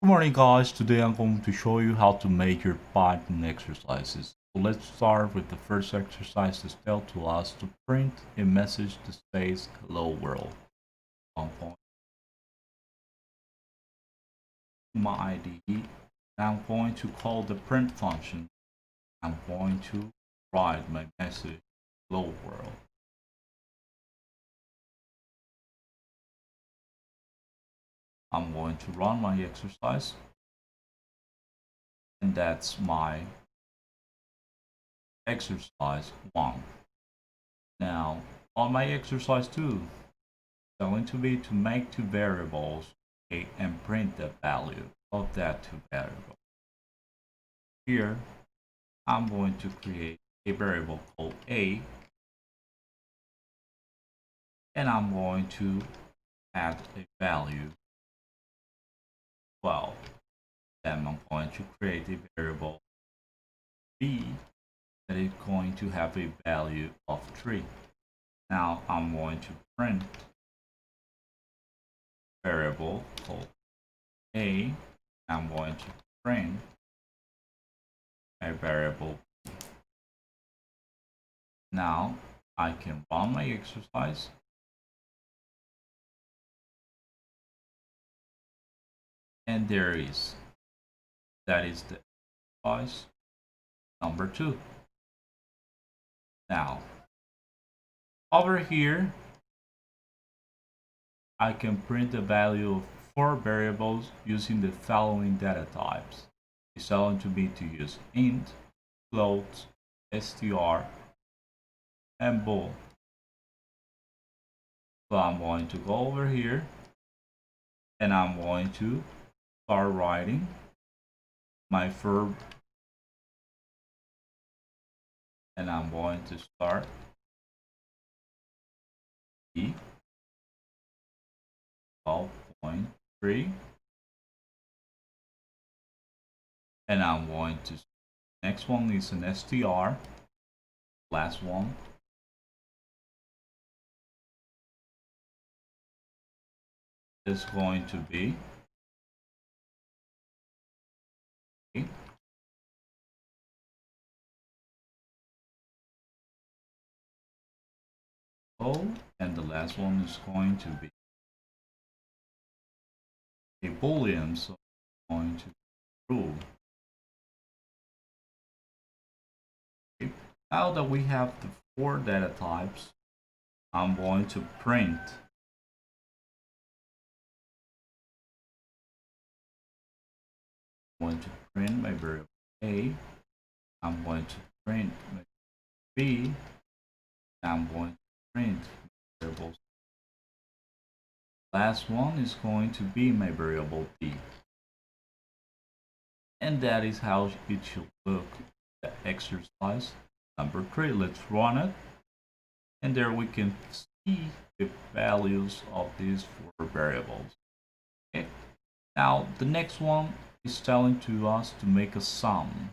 Good morning guys, today I'm going to show you how to make your Python exercises. So let's start with the first exercise to tell to us to print a message that says hello world. I'm going to my IDE and I'm going to call the print function. I'm going to write my message hello world. I'm going to run my exercise and that's my exercise 1. Now on my exercise 2, going to be to make two variables a and print the value of that two variables. Here, I'm going to create a variable called a, and I'm going to add a value 12. Then I'm going to create a variable b that is going to have a value of 3. Now I'm going to print variable called a. I'm going to print a variable. Now I can run my exercise and that is the exercise number 2. Now over here I can print the value of 4 variables using the following data types. It's going to be to use int, float, str, and bool. So I'm going to go over here and I'm going to start writing my verb, and I'm going to start e 12.3, and I'm going to next one is an str, last one is going to be O, and the last one is going to be a boolean, so I'm going to true. Okay. Now that we have the 4 data types, I'm going to print my variable a, I'm going to print my b, I'm going to print my variables. Last one is going to be my variable b. And that is how it should look. The exercise number 3. Let's run it. And there we can see the values of these 4 variables. Okay. Now the next one is telling to us to make a sum.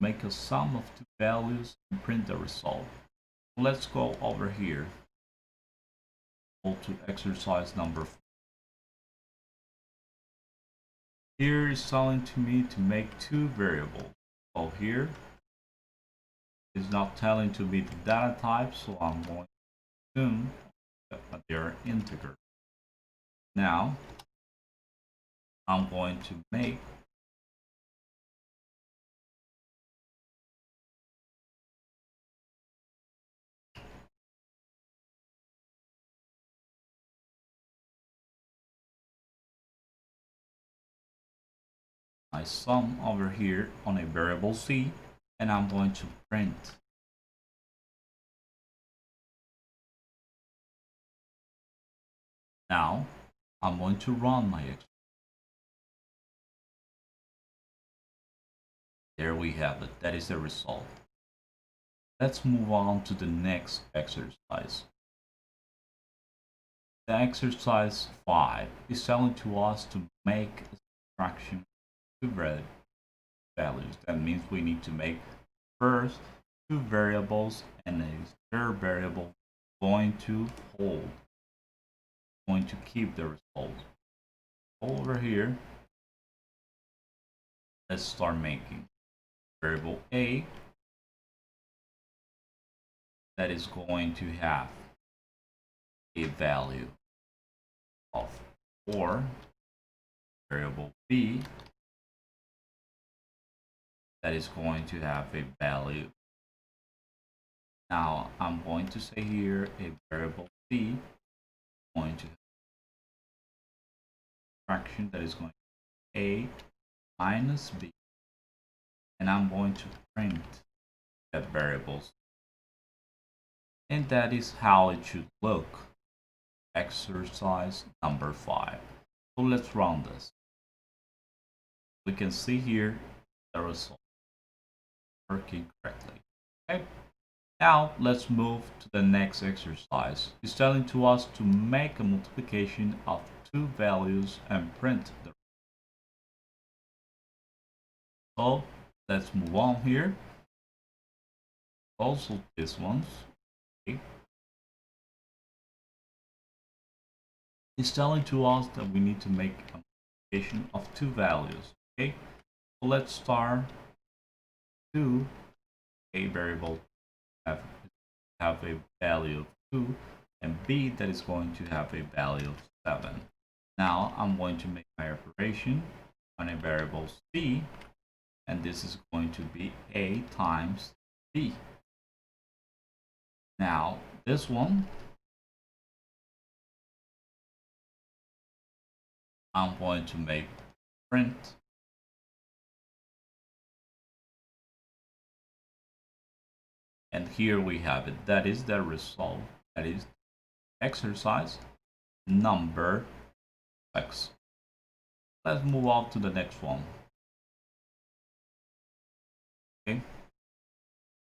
Make a sum of 2 values and print the result. Let's go over here. Go to exercise number 4. Here is telling to me to make 2 variables. So here is not telling to me the data type, so I'm going to assume that they're integer. Now I'm going to make my sum over here on a variable c, and I'm going to print. Now I'm going to run my exercise. There we have it. That is the result. Let's move on to the next exercise. The exercise 5 is telling to us to make a subtraction of 2 values. That means we need to make first 2 variables and a third variable going to hold, going to keep the result. Over here let's start making variable a that is going to have a value of 4, variable b that is going to have a value. Now I'm going to say here a variable c going to have a fraction that is going to be a minus b, and I'm going to print that variables, and that is how it should look. Exercise number 5. So let's run this. We can see here the result working correctly. Okay. Now let's move to the next exercise. It's telling to us to make a multiplication of two values and print the. So let's move on here. Also this one. Okay. It's telling to us that we need to make a multiplication of two values. Okay. So let's start to a variable have a value of 2 and b that is going to have a value of 7. Now I'm going to make my operation on a variable c, and this is going to be a times b. Now this one I'm going to make print, and here we have it. That is the result. That is exercise number 6. Let's move on to the next one. Okay,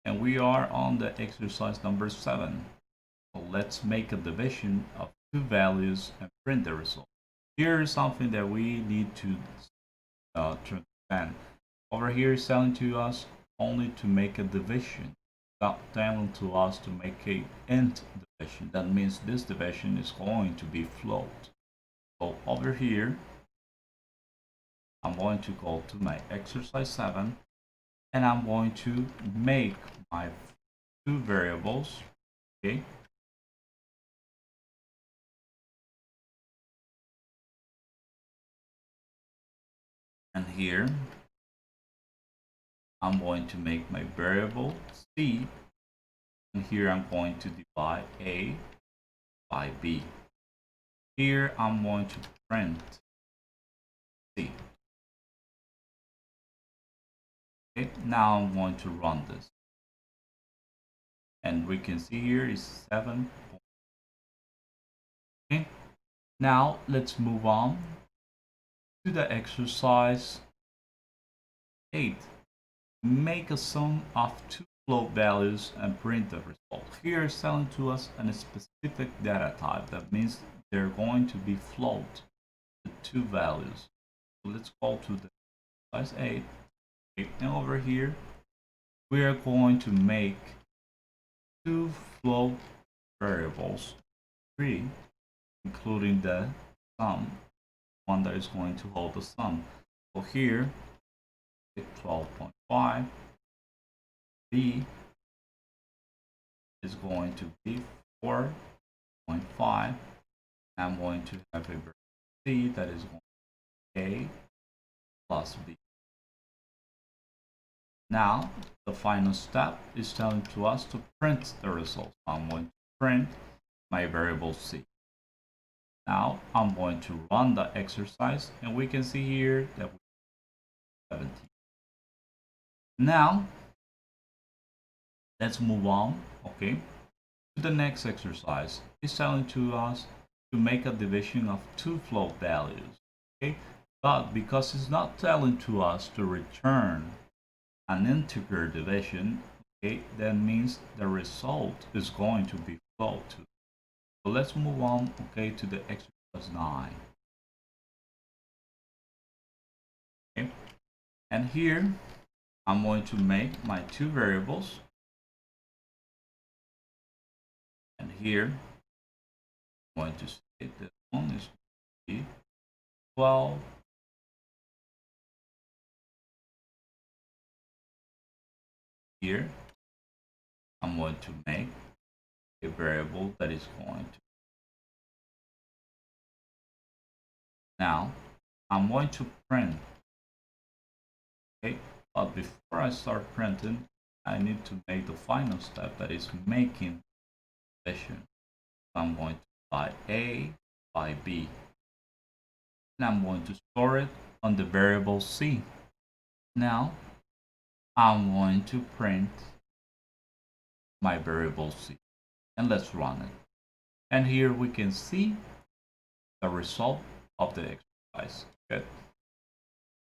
and we are on the exercise number 7. So let's make a division of two values and print the result. Here is something that we need to understand. Over here is telling to us only to make a division, not telling to us to make a int division. That means this division is going to be float. So over here, I'm going to go to my exercise 7, and I'm going to make my two variables. Okay. And here I'm going to make my variable c, and here I'm going to divide a by b. Here I'm going to print c. Okay, now I'm going to run this, and we can see here is 7. Okay, now let's move on to the exercise 8. Make a sum of two float values and print the result. Here is telling to us a specific data type. That means they're going to be float, the two values. So let's go to the exercise 8. Okay, and over here we are going to make two float variables, 3, including the sum, one that is going to hold the sum. So here 12.5, b is going to be 4.5. I'm going to have a variable c that is going to be a plus b. Now the final step is telling to us to print the result. So I'm going to print my variable c. Now I'm going to run the exercise, and we can see here that we have 17. Now let's move on, okay, to the next exercise. It's telling to us to make a division of two float values, okay, but because it's not telling to us to return an integer division, okay, that means the result is going to be float too. So let's move on, okay, to the exercise 9. Okay, and here I'm going to make my two variables, and here I'm going to say this one is going to be 12 here I'm going to make a variable that is going to. Now I'm going to print. Okay, but before I start printing, I need to make the final step, that is making division. So I'm going to by A by B, and I'm going to store it on the variable C. Now I'm going to print my variable C, and let's run it. And here we can see the result of the exercise. Good.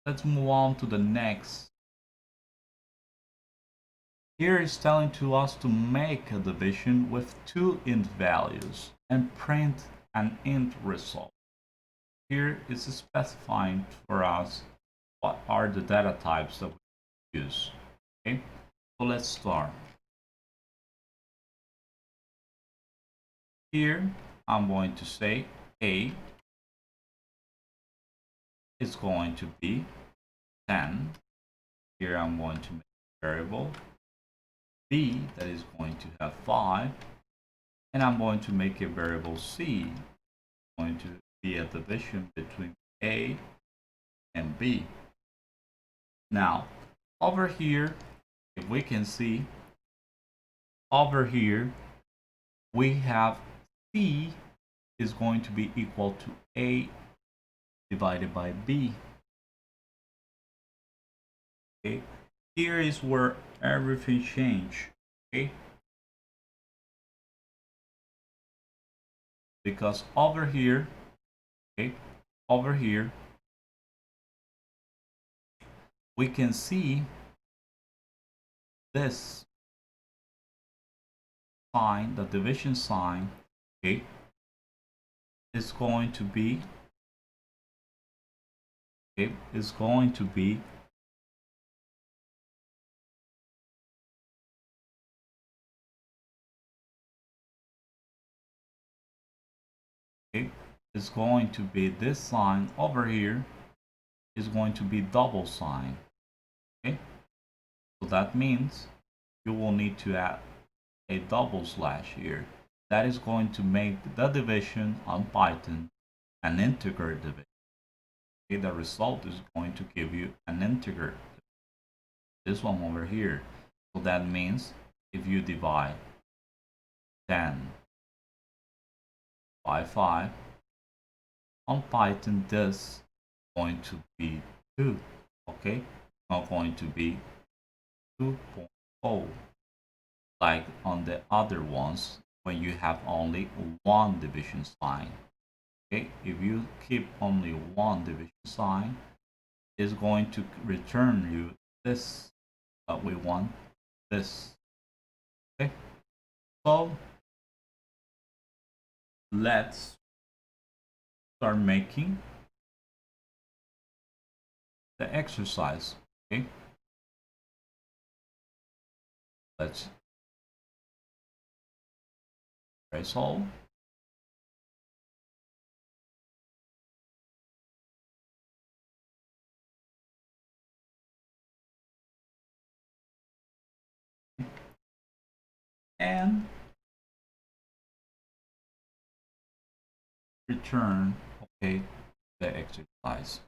Let's move on to the next. Here is telling to us to make a division with two int values and print an int result. Here is specifying for us what are the data types that we use. Okay, so let's start. Here I'm going to say A is going to be 10. Here I'm going to make a variable B that is going to have 5, and I'm going to make a variable C going to be a division between A and B. Now over here, if we can see over here, we have C is going to be equal to A divided by B. Okay, here is where everything change. Okay, because over here, okay, over here we can see this sign, the division sign, okay, is going to be, okay, is going to be okay, is going to be this sign over here is going to be double sign. Okay, so that means you will need to add a double slash here. That is going to make the division on Python an integer division. Okay, the result is going to give you an integer. This one over here. So that means if you divide 10 by 5 on Python, this is going to be 2. Okay, not going to be 2.0 like on the other ones when you have only one division sign. Okay, if you keep only one division sign, it's going to return you this that we want, this. Okay, so let's start making the exercise. Okay, let's press all. And return, okay, the exercise.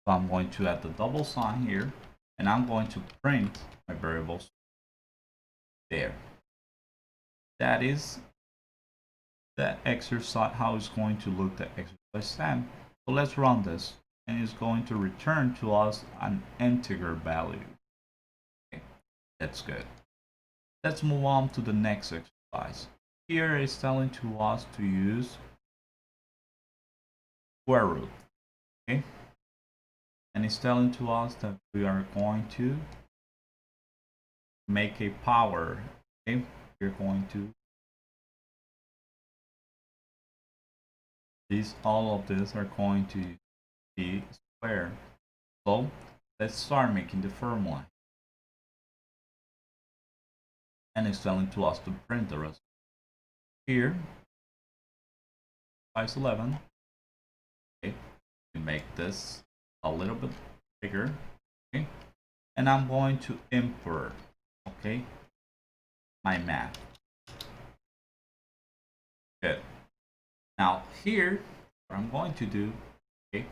So I'm going to add the double sign here, and I'm going to print my variables there. That is the exercise, how it's going to look, the exercise 10. So let's run this, and it's going to return to us an integer value. Okay, that's good. Let's move on to the next exercise. Here is telling to us to use square root. Okay, and it's telling to us that we are going to make a power. Okay, we're going to all of these are going to be square. So let's start making the formula. And it's telling to us to print the result. Here, size 11. Okay, we make this a little bit bigger. Okay, and I'm going to import, okay, my math. Good. Now here, what I'm going to do, okay,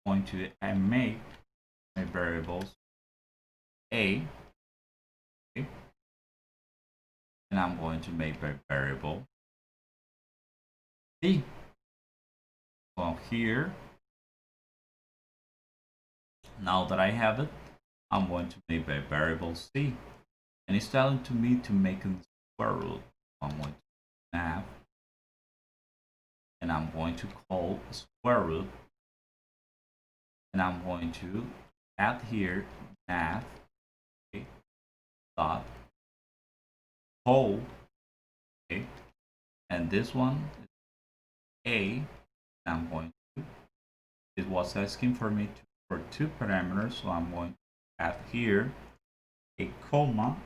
I'm going to make my variables a, okay, and I'm going to make my variable b. Well, here, now that I have it, I'm going to make my variable c, and it's telling to me to make a square root. I'm going to math, and I'm going to call square root, and I'm going to add here math, okay, dot whole, okay, and this one is a. I'm going to, it was asking for me to, for two parameters, so I'm going to add here a comma,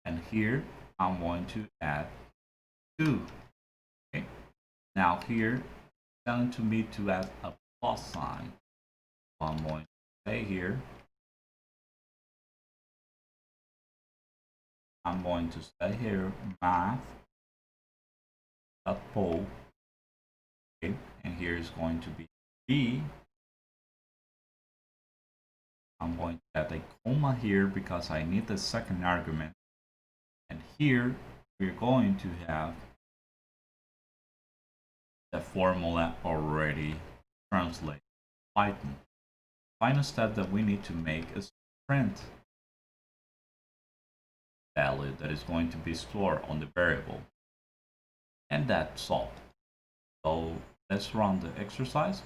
and here I'm going to add 2. Okay, now here it's telling to me to add a plus sign, so I'm going to say here, I'm going to say here math dot poll, okay, and here is going to be b. I'm going to add a comma here because I need the second argument, and here we're going to have the formula already translated Python. Final step that we need to make is print value that is going to be stored on the variable, and that's all. So let's run the exercise,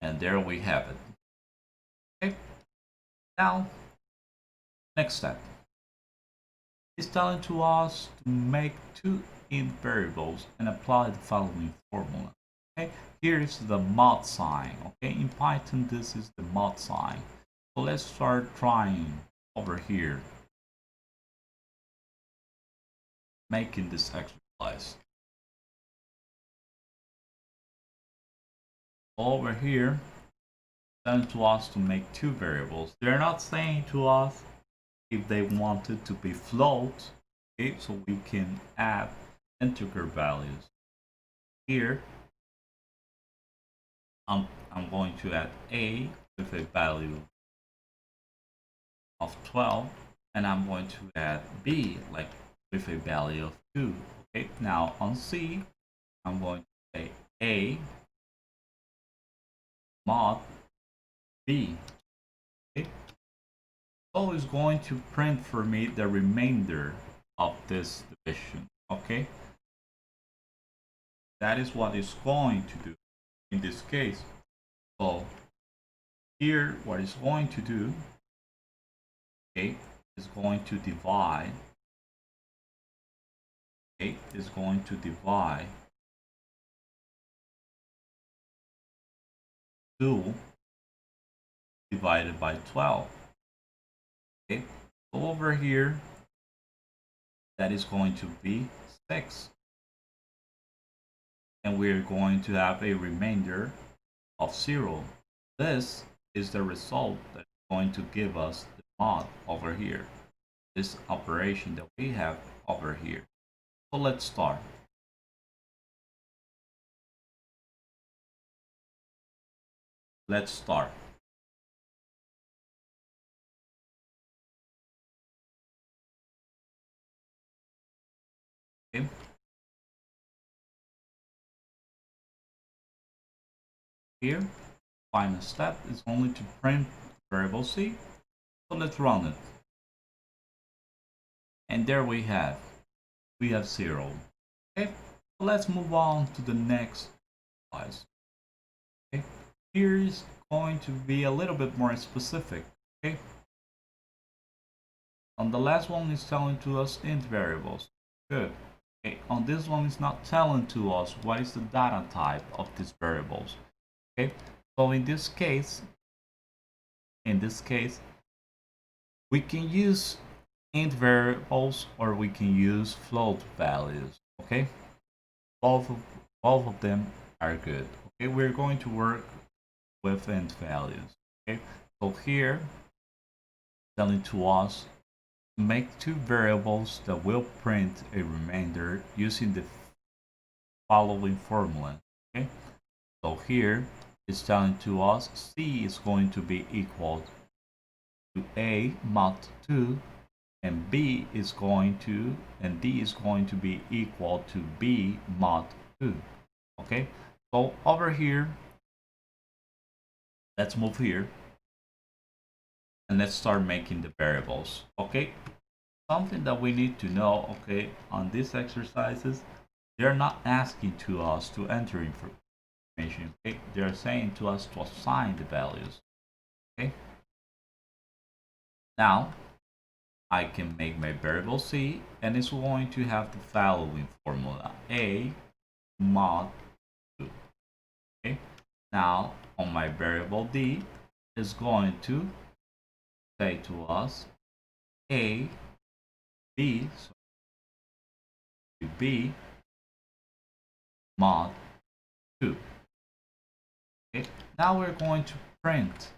and there we have it. Okay, now next step is telling to us to make two int variables and apply the following formula. Okay, here is the mod sign. Okay, in Python this is the mod sign. So let's start trying over here making this exercise. Over here, telling to us to make two variables. They're not saying to us if they want it to be float, okay, so we can add integer values. Here, I'm going to add a with a value of 12, and I'm going to add b like with a value of 2. Okay, now on C, I'm going to say a mod b. Okay, so it's going to print for me the remainder of this division. Okay, that is what it's going to do in this case. So here, what it's going to do, okay, is going to divide. Okay, is going to divide 2 divided by 12. Okay, so over here, that is going to be 6. And we're going to have a remainder of 0. This is the result that is going to give us the mod over here. This operation that we have over here. So let's start. Let's start. Okay. Here, final step is only to print variable c. So let's run it. And there we have 0. Okay, so let's move on to the next slide. Okay, here is going to be a little bit more specific. Okay, on the last one is telling to us int variables. Good. Okay, on this one is not telling to us what is the data type of these variables. Okay, so in this case, we can use int variables or we can use float values. Okay, both of them are good. Okay, we're going to work with int values. Okay, so here telling to us to make two variables that will print a remainder using the following formula. Okay, so here it's telling to us C is going to be equal to A mod 2, and B is going to, and D is going to be equal to B mod 2. Okay, so over here, let's move here and let's start making the variables. Okay, something that we need to know, okay, on these exercises, they're not asking to us to enter information. Okay, they're saying to us to assign the values. Okay, now I can make my variable C, and it's going to have the following formula: A mod 2. Okay, now on my variable D is going to say to us A B, so B mod 2. Okay, now we're going to print.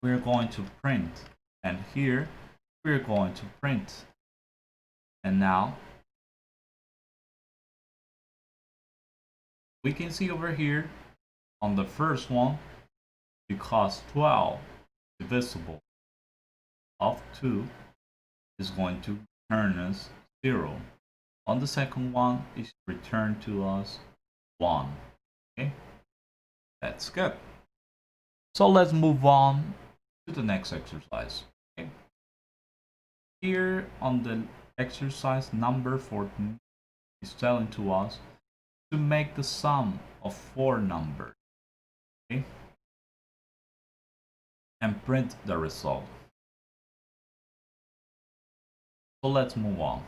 We're going to print, and here we're going to print. And now we can see over here on the first one, because 12 divisible of 2 is going to return us 0. On the second one, it return to us 1. Okay, that's good. So let's move on to the next exercise. Okay, here on the exercise number 14 is telling to us to make the sum of 4 numbers. Okay, and print the result. So let's move on.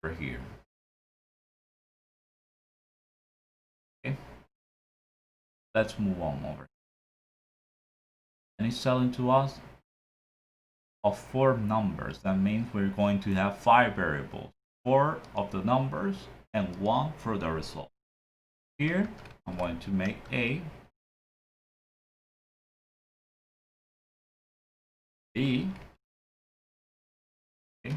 Over here. Okay, let's move on over. And it's telling to us of 4 numbers. That means we're going to have 5 variables, 4 of the numbers and 1 for the result. Here I'm going to make A, B, okay,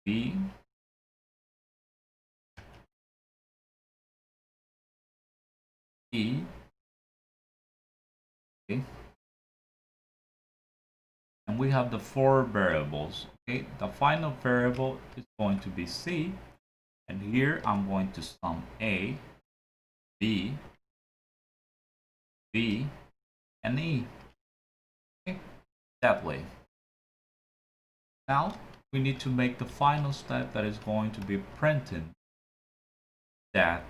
B, E, okay, and we have the 4 variables. Okay, the final variable is going to be C, and here I'm going to sum A, B, B, and E. Okay, that way. Now we need to make the final step, that is going to be printing that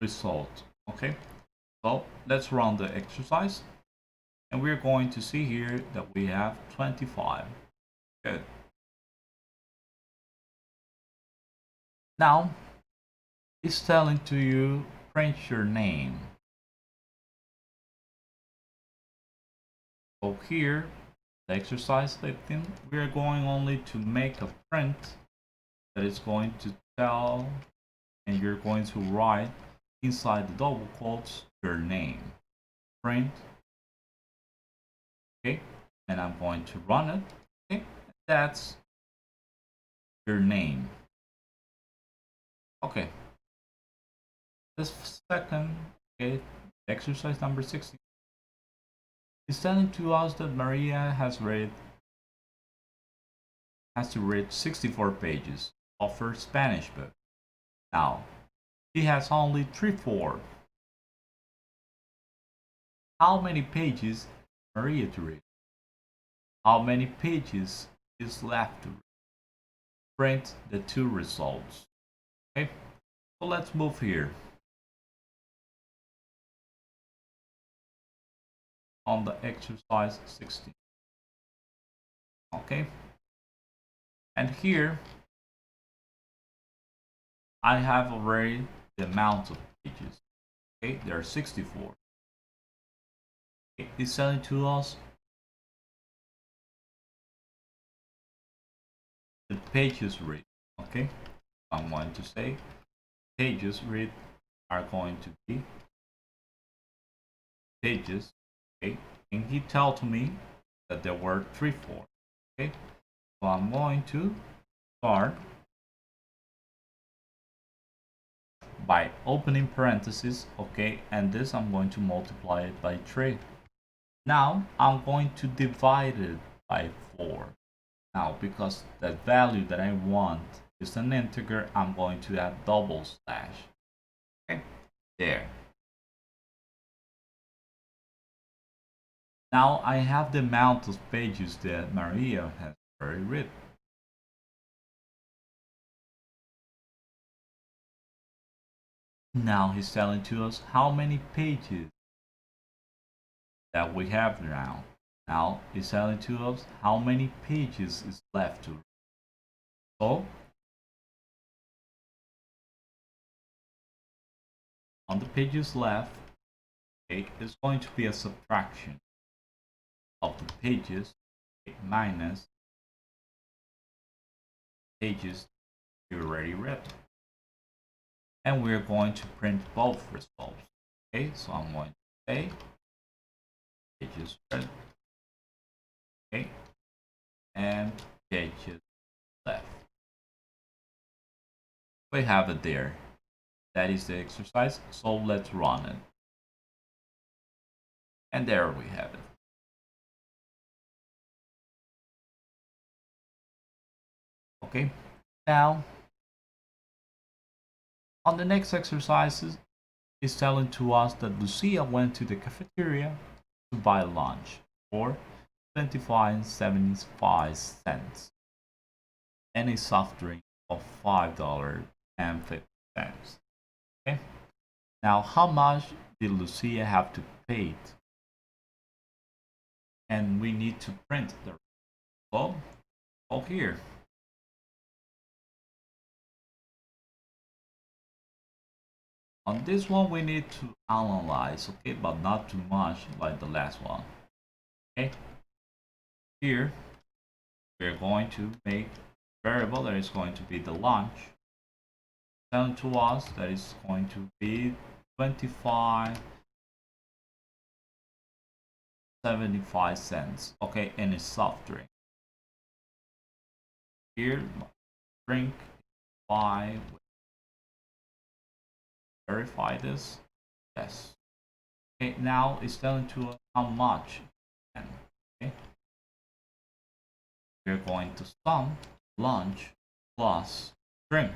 result. Okay, so let's run the exercise, and we're going to see here that we have 25. Good. Now it's telling to you print your name. So here, the exercise 15, we are going only to make a print that is going to tell, and you're going to write inside the double quotes your name. Print. Okay, and I'm going to run it. Okay, that's your name. Okay, this second, okay, exercise number 16 is telling to us that Maria has to read 64 pages of her Spanish book. Now, she has only 3/4. How many pages Maria to read? How many pages is left to read? Print the 2 results. Okay, so let's move here. On the exercise 16. Okay, and here I have already the amount of pages. Okay, there are 64. Okay, it's telling to us the pages read. Okay, I'm going to say pages read are going to be pages. Okay, and he told me that there were 4. Okay, so I'm going to start by opening parentheses. Okay, and this I'm going to multiply it by 3. Now I'm going to divide it by 4. Now because the value that I want is an integer, I'm going to add double slash. Okay, there. Now I have the amount of pages that Maria has already written. Now he's telling to us how many pages that we have now. Now he's telling to us how many pages is left to read. So on the pages left, okay, is going to be a subtraction of the pages, okay, minus pages you already read. And we're going to print both results. Okay, so I'm going to say pages read, okay, and pages left. We have it there. That is the exercise, so let's run it. And there we have it. Okay, now on the next exercises, is telling to us that Lucia went to the cafeteria to buy lunch for 25.75 and a soft drink of $5.50. Okay, now how much did Lucia have to pay? And we need to print the result. Oh, here. On this one, we need to analyze, okay, but not too much like the last one. Okay, here we're going to make a variable that is going to be the lunch. Telling to us that is going to be 25.75. Okay, and a soft drink. Here, drink 5. Verify this. Yes. Okay, now it's telling to us how much. Okay, we're going to sum lunch plus drink.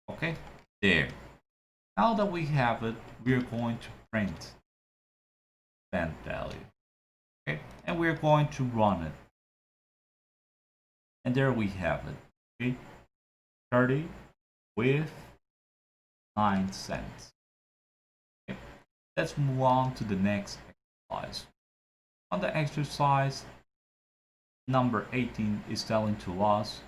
Okay, there. Now that we have it, we're going to print that value. Okay, and we're going to run it. And there we have it. Okay, 30 with 9 cents. Okay, let's move on to the next exercise. On the exercise number 18 is telling to us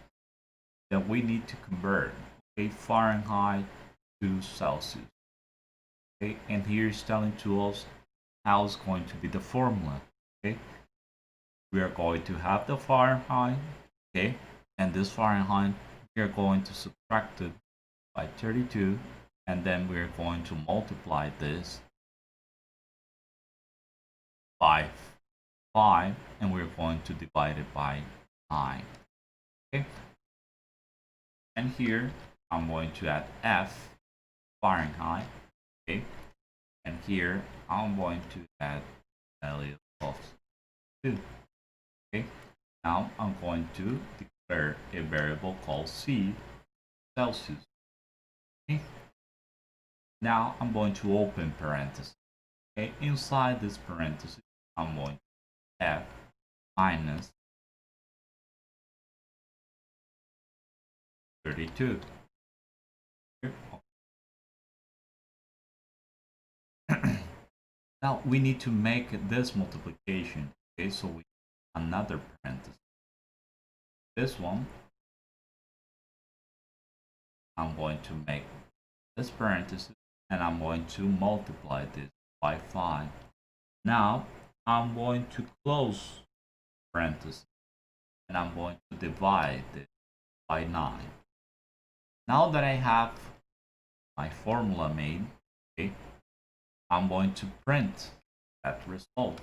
that we need to convert, okay, Fahrenheit to Celsius. Okay, and here is telling to us how it's going to be the formula. Okay, we are going to have the Fahrenheit, okay, and this Fahrenheit we are going to subtract it by 32, and then we're going to multiply this by 5, and we're going to divide it by 9. Okay, and here I'm going to add F Fahrenheit. Okay, and here I'm going to add value of 2. Okay, now I'm going to declare a variable called C Celsius. Okay, now I'm going to open parentheses. Okay, inside this parenthesis I'm going to have minus 32. Now we need to make this multiplication. Okay, so we another parenthesis. This one I'm going to make this parenthesis and I'm going to multiply this by 5. Now I'm going to close parenthesis and I'm going to divide it by 9. Now that I have my formula made, okay, I'm going to print that result.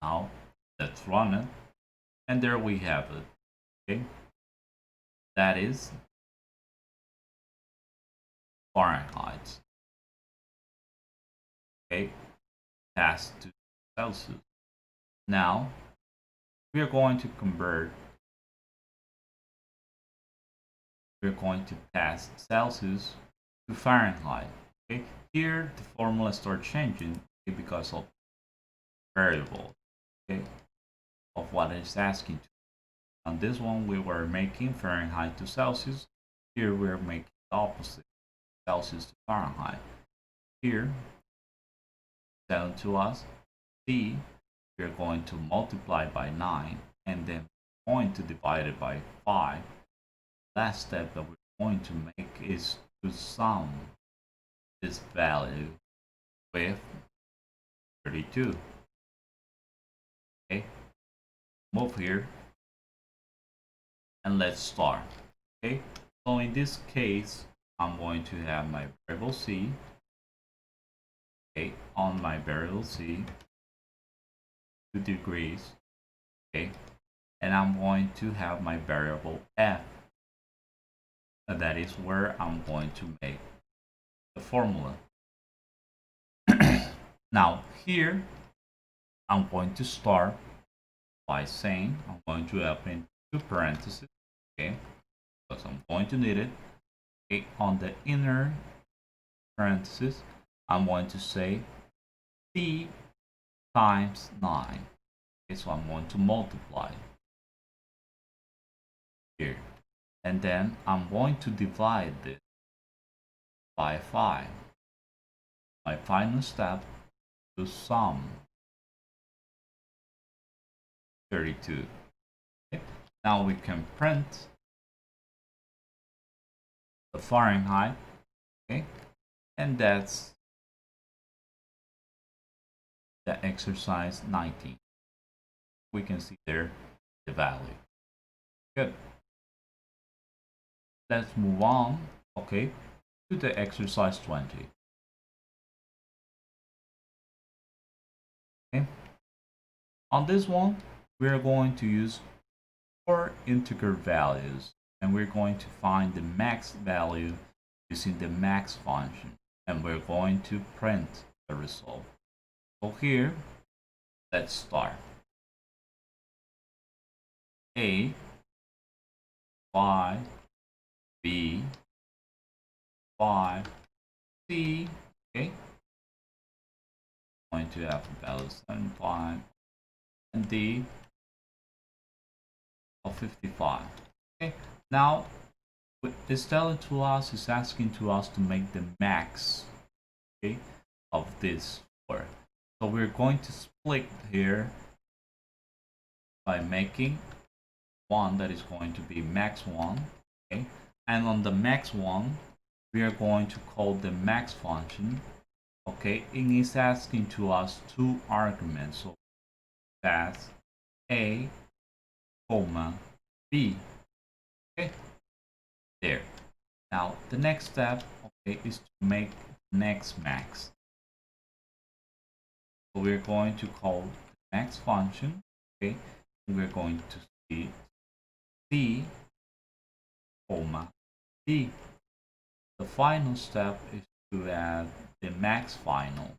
Now let's run it, and there we have it. Okay, that is Fahrenheit. Okay, passed to Celsius. Now we are going to convert. We're going to pass Celsius to Fahrenheit. Okay, here the formula starts changing, okay, because of variable, okay, of what it's asking to. On this one, we were making Fahrenheit to Celsius. Here, we're making the opposite, Celsius to Fahrenheit. Here, telling to us, C, we're going to multiply by 9, and then going to divide it by 5. Last step that we're going to make is to sum this value with 32. Okay, move here and let's start. Okay, so in this case, I'm going to have my variable C. Okay, on my variable C, 2 degrees. Okay, and I'm going to have my variable F. That is where I'm going to make the formula. Now here, I'm going to start by saying I'm going to open 2 parentheses. Okay, because I'm going to need it. Okay, on the inner parentheses, I'm going to say C times 9. Okay, so I'm going to multiply here. And then I'm going to divide this by 5. My final step to sum 32. Okay. Now we can print the Fahrenheit. Okay, and that's the exercise 19. We can see there the value. Good. Let's move on, okay, to the exercise 20. Okay. On this one, we're going to use 4 integer values, and we're going to find the max value using the max function, and we're going to print the result. So here, let's start. A, Y, B, Y, C, okay? Going to have value 75 and D of 55. Okay, now what it's telling to us is asking to us to make the max, okay, of this 4. So we're going to split here by making one that is going to be max 1, okay, and on the max 1 we are going to call the max function. Okay, and it's asking to us 2 arguments, so that's A, comma, B. Okay, there. Now the next step, okay, is to make next max. So we're going to call the max function, okay, and we're going to see C, comma, D. The final step is to add the max final.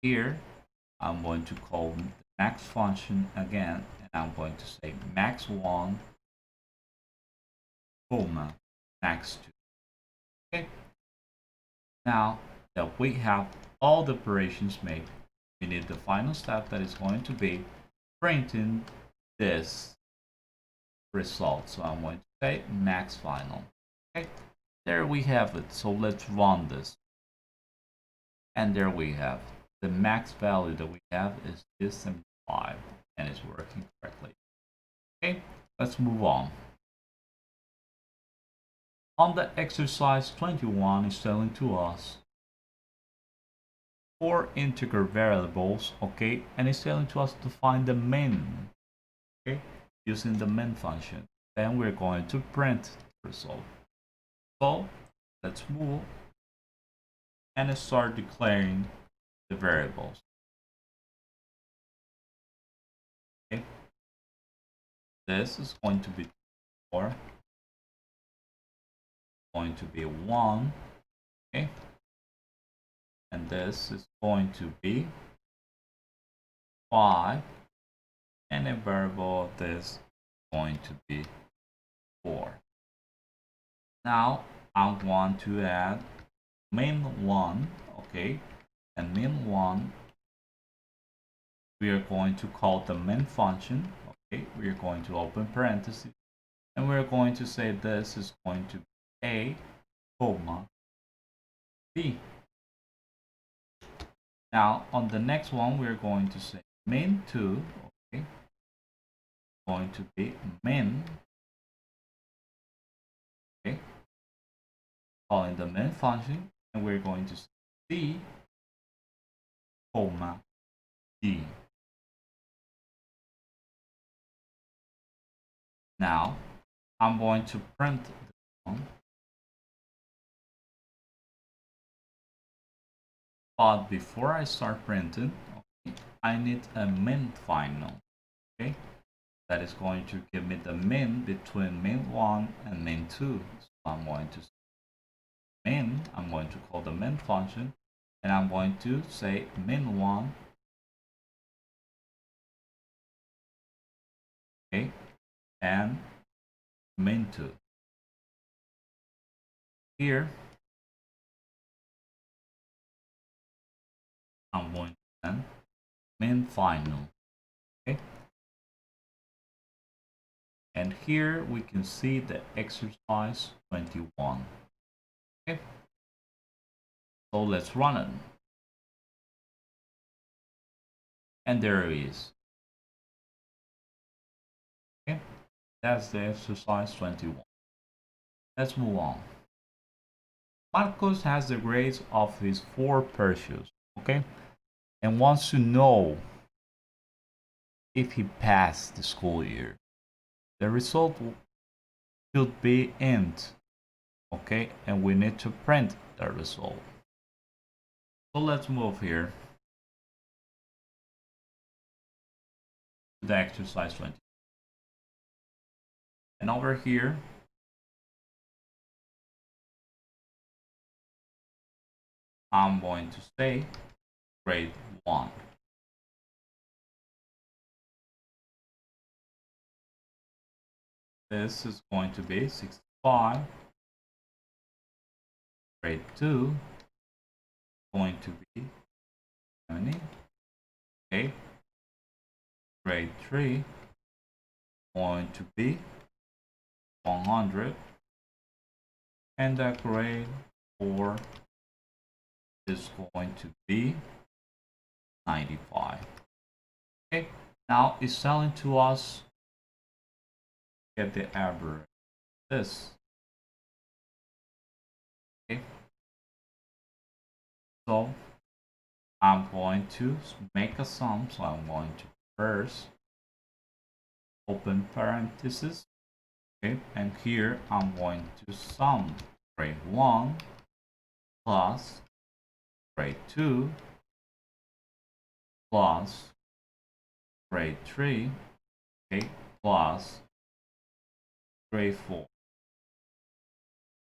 Here, I'm going to call the max function again, and I'm going to say max 1, comma, max 2. Okay. Now that we have all the operations made, we need the final step that is going to be printing this result. So I'm going to say max final. Okay, there we have it. So let's run this. And there we have the max value that we have is this 75, and it's working correctly. Okay, let's move on. On the exercise 21 is telling to us 4 integer variables, okay, and it's telling to us to find the min, okay, using the min function. Then we're going to print the result. So let's move and start declaring the variables. Okay, this is going to be 4, going to be 1, okay, and this is going to be 5, and a variable of this is going to be 4. Now I want to add min1, okay, and min1 we are going to call the min function, okay, we are going to open parentheses, and we're going to say this is going to be a comma b. Now on the next one we're going to say min2, okay, going to be min, okay, calling the min function, and we're going to say c comma d. Now I'm going to print this one, but before I start printing, okay, I need a min final, okay, that is going to give me the min between min1 and min2. So I'm going to min, I'm going to call the min function, and I'm going to say min1, okay, and min2. Here I'm going to send min final, okay, and here we can see the exercise 21. Okay, so let's run it, and there it is. Okay, that's the exercise 21. Let's move on. Marcos has the grades of his 4 pursuits, okay, and wants to know if he passed the school year. The result should be int, okay, and we need to print the result. So let's move here to the exercise 20. And over here, I'm going to say grade 1. This is going to be 65. Grade 2 going to be 70. Okay. Grade 3 going to be 100. And the grade 4 is going to be 95. Okay. Now it's telling to us get the average. This. Okay. So I'm going to make a sum. So I'm going to first open parentheses. Okay, and here I'm going to sum grade 1 plus grade 2 plus grade 3, okay, plus grade 4.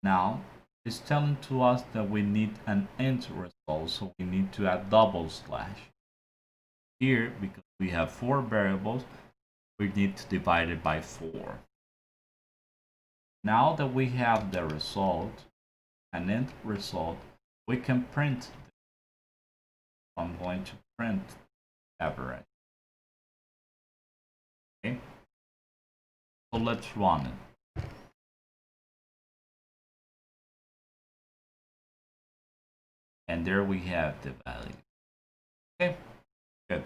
Now it's telling to us that we need an int result, so we need to add double slash. Here, because we have 4 variables, we need to divide it by 4. Now that we have the result, an int result, we can print this. I'm going to print average. Okay, so let's run it. And there we have the value. Okay, good.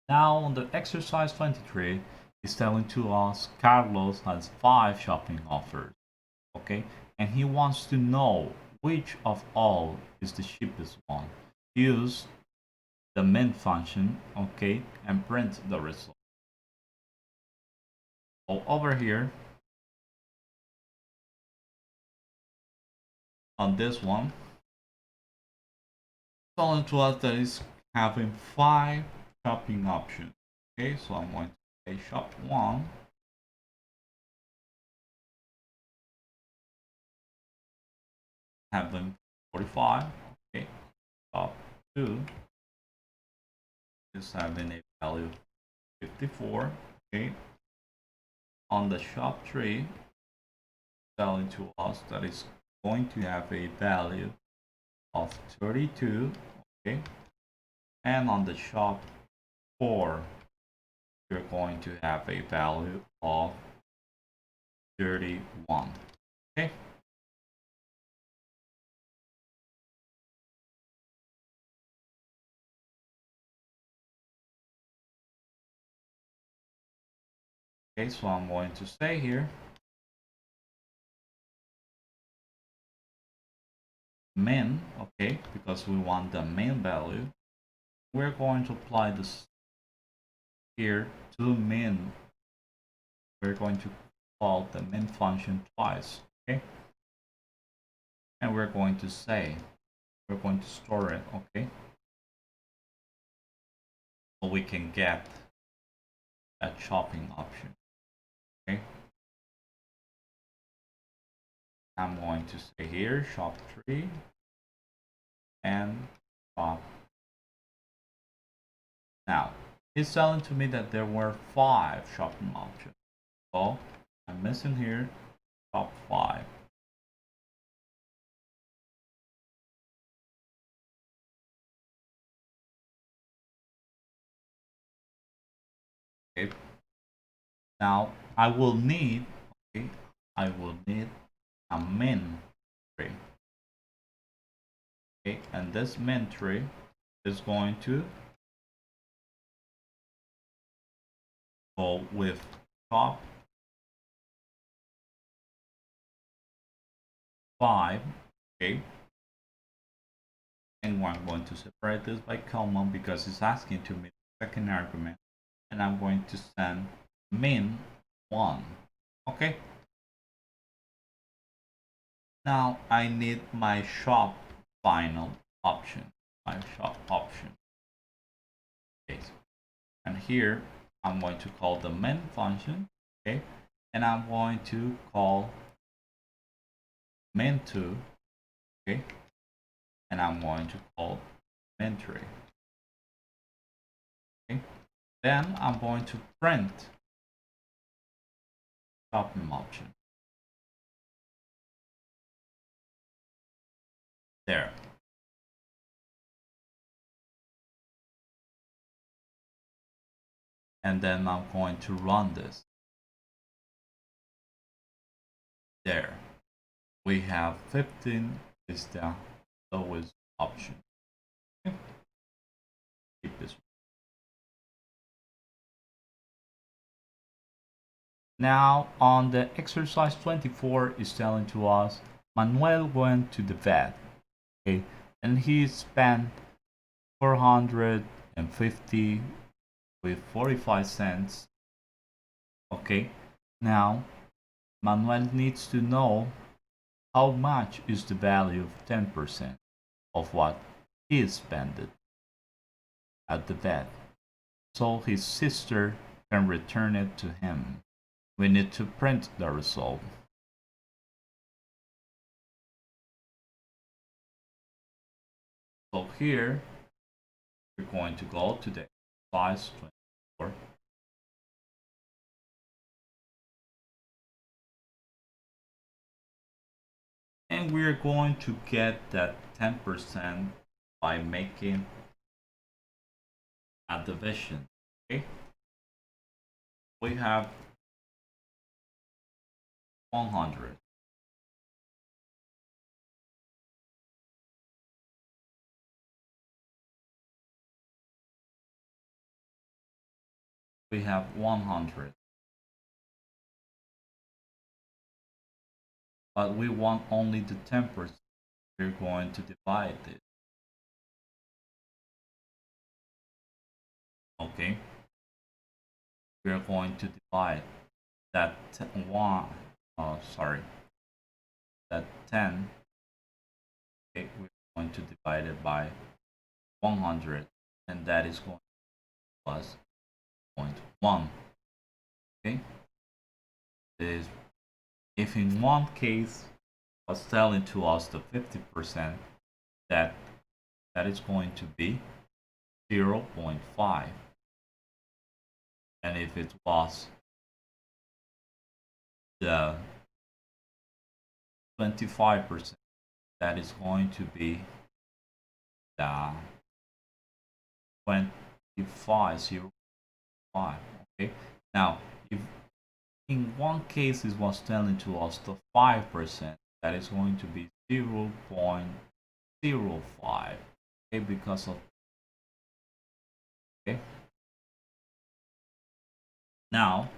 Now on the exercise 23, it's telling to us Carlos has 5 shopping offers. Okay, and he wants to know which of all is the cheapest one. Use the min function, okay, and print the result. So over here on this one, telling to us that it's having 5 shopping options. Okay, so I'm going to say shop 1, having 45. Okay, shop 2 is having a value of 54. Okay, on the shop 3, telling to us that it's going to have a value of 32. Okay, and on the shop 4, you're going to have a value of 31. Okay. Okay, so I'm going to say here min, okay, because we want the main value. We're going to apply this here to min. We're going to call the min function twice, okay? And we're going to say, we're going to store it, okay? So we can get a shopping option, okay? I'm going to say here shop 3 and shop. Now, it's telling to me that there were 5 shopping options. So I'm missing here shop 5. Okay. Now I will need, okay, I will need a min tree. Okay, and this min tree is going to go with top 5. Okay, and I'm going to separate this by comma because it's asking to me the second argument, and I'm going to send min 1. Okay, now I need my shop final option, my shop option. Okay, and here I'm going to call the min function, okay, and I'm going to call min2, okay, and I'm going to call min3, okay. Then I'm going to print shopping option there. And then I'm going to run this. There. We have 15 is the lowest option. Okay. Keep this. Now on the exercise 24 is telling to us Manuel went to the vet, okay, and he spent 450 with 45 cents. Okay, now Manuel needs to know how much is the value of 10% of what he spent at the vet, so his sister can return it to him. We need to print the result. So here we're going to go to the exercise 24. And we're going to get that 10% by making a division. Okay, we have 100. We have 100. but we want only the 10%. We're going to divide it. Okay, we're going to divide that that 10. Okay, we're going to divide it by 100, and that is going to plus 0.1. Okay, is if in one case was telling to us the 50%, that is going to be 0.5, and if it was the 25%, that is going to be the 25.05. Okay, now if in one case it was telling to us the 5%, that is going to be 0.05. Okay, because of okay. Now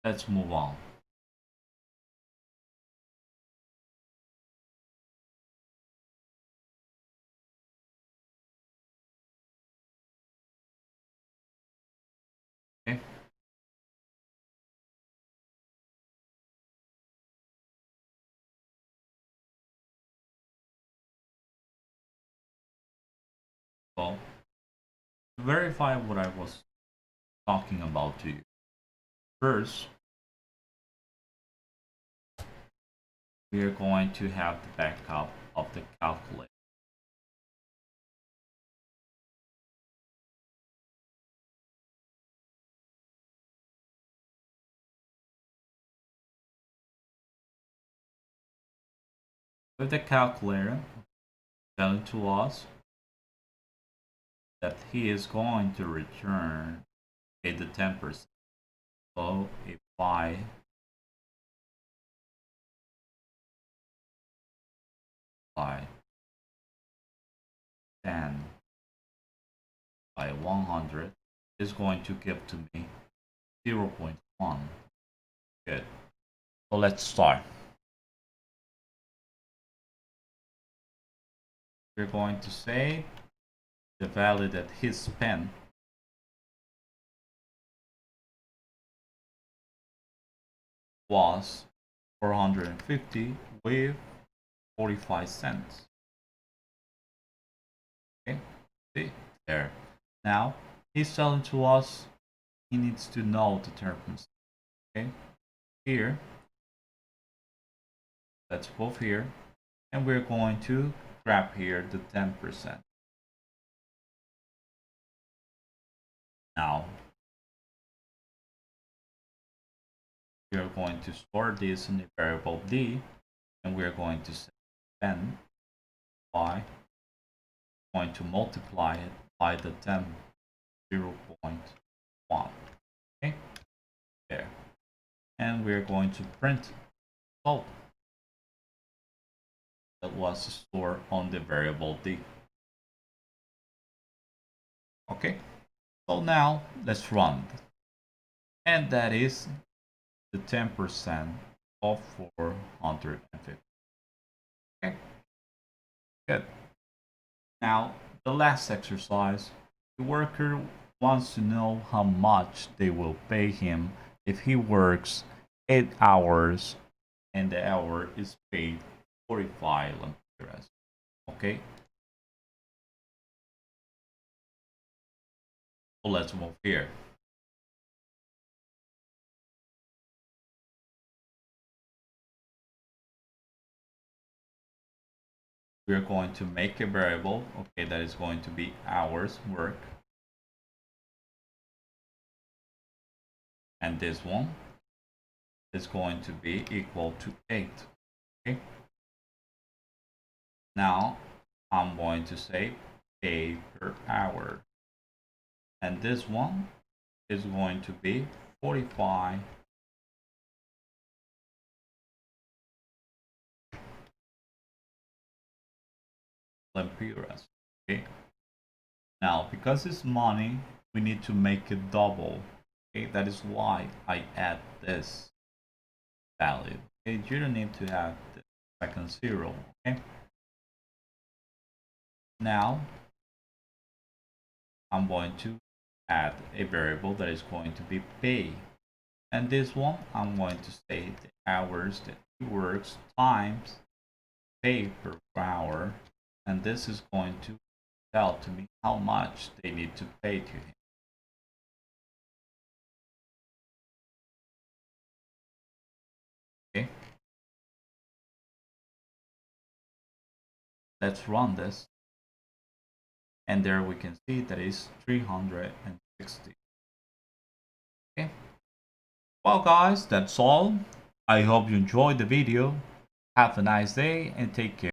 let's move on. Okay. So to verify what I was talking about to you, first we are going to have the backup of the calculator. With the calculator telling to us that he is going to return the 10%. So if I by 10 by 100 is going to give to me 0.1. Good. So let's start. We're going to say the value that he spent was 450 with 45 cents. Okay, see there. Now he's telling to us he needs to know the terms. Okay, here let's move here, and we're going to grab here the 10%. Now we are going to store this in the variable d, and we are going to say n by going to multiply it by the 10 0.1. Okay, there, and we're going to print result that was stored on the variable d. Okay, so now let's run, and that is the 10% of 450. Okay, good. Now the last exercise, the worker wants to know how much they will pay him if he works 8 hours and the hour is paid 45 lempiras. Okay, so let's move here. We're going to make a variable, okay, that is going to be hours work, and this one is going to be equal to 8. Okay, now I'm going to say pay per hour, and this one is going to be 45 lempiras. Okay. Now, because it's money, we need to make it double. Okay, that is why I add this value. Okay, you don't need to add the second zero. Okay. Now, I'm going to add a variable that is going to be pay. And this one, I'm going to say the hours that he works times pay per hour. And this is going to tell to me how much they need to pay to him. Okay. Let's run this. And there we can see that is 360. Okay. Well guys, that's all. I hope you enjoyed the video. Have a nice day and take care.